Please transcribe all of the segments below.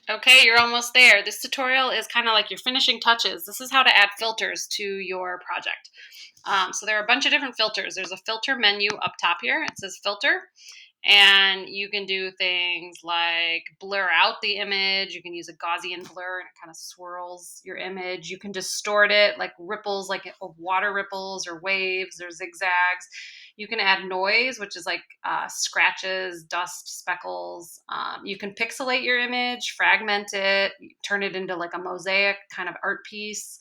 Okay, you're almost there. This tutorial is kind of like your finishing touches. This is how to add filters to your project. So there are a bunch of different filters. There's a filter menu up top here. It says filter. And you can do things like blur out the image. You can use a Gaussian blur and it kind of swirls your image. You can distort it like ripples, like of water ripples or waves or zigzags. You can add noise, which is like scratches, dust, speckles. You can pixelate your image, fragment it, turn it into like a mosaic kind of art piece.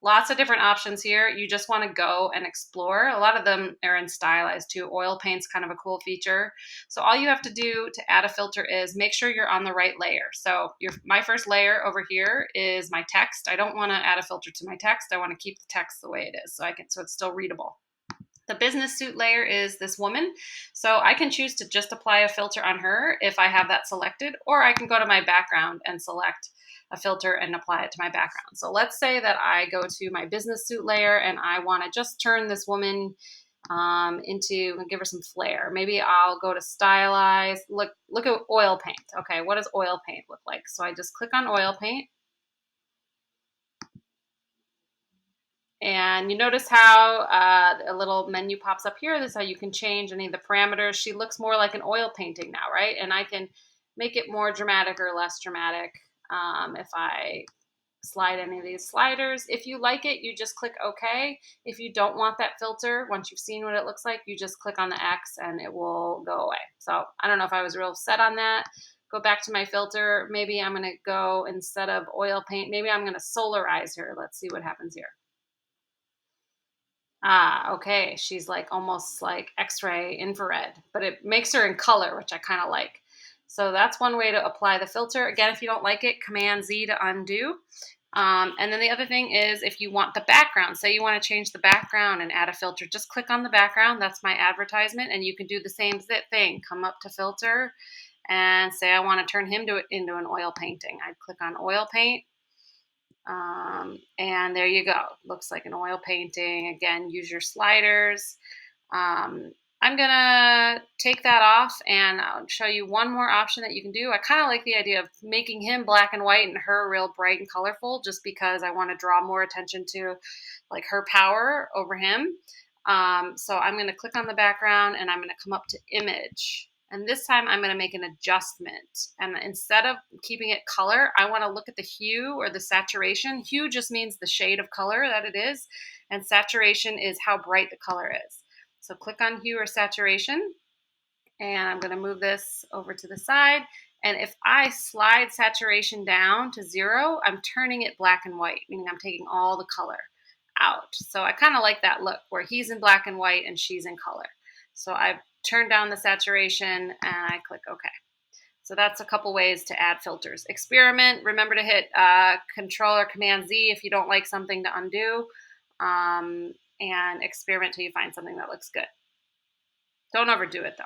Lots of different options here. You just want to go and explore. A lot of them are in stylized too. Oil paint's kind of a cool feature. So all you have to do to add a filter is make sure you're on the right layer. So my first layer over here is my text. I don't want to add a filter to my text. I want to keep the text the way it is so it's still readable. The business suit layer is this woman. So I can choose to just apply a filter on her if I have that selected, or I can go to my background and select a filter and apply it to my background. So let's say that I go to my business suit layer and I want to just turn this woman into and give her some flair. Maybe I'll go to stylize. Look at oil paint. Okay, what does oil paint look like? So I just click on oil paint. And you notice how a little menu pops up here. This is how you can change any of the parameters. She looks more like an oil painting now, right? And I can make it more dramatic or less dramatic if I slide any of these sliders. If you like it, you just click OK. If you don't want that filter, once you've seen what it looks like, you just click on the X and it will go away. So I don't know if I was real set on that. Go back to my filter. Maybe I'm going to go, instead of oil paint, maybe I'm going to solarize her. Let's see what happens here. Ah, okay. She's like almost like X-ray infrared, but it makes her in color, which I kind of like. So that's one way to apply the filter. Again, if you don't like it, Command Z to undo. And then the other thing is if you want the background, say you want to change the background and add a filter, just click on the background. That's my advertisement. And you can do the same thing. Come up to filter and say I want to turn him into an oil painting. I'd click on oil paint. And there you go. Looks like an oil painting. Again, use your sliders. Um, I'm gonna take that off and I'll show you one more option that you can do. I kind of like the idea of making him black and white and her real bright and colorful, just because I want to draw more attention to like her power over him. So I'm gonna click on the background and I'm gonna come up to image. And this time I'm going to make an adjustment. And instead of keeping it color, I want to look at the hue or the saturation. Hue just means the shade of color that it is. And saturation is how bright the color is. So click on hue or saturation. And I'm going to move this over to the side. And if I slide saturation down to 0, I'm turning it black and white, meaning I'm taking all the color out. So I kind of like that look where he's in black and white and she's in color. So I've turned down the saturation and I click OK. So that's a couple ways to add filters. Experiment. Remember to hit Control or Command Z if you don't like something to undo. And experiment till you find something that looks good. Don't overdo it though.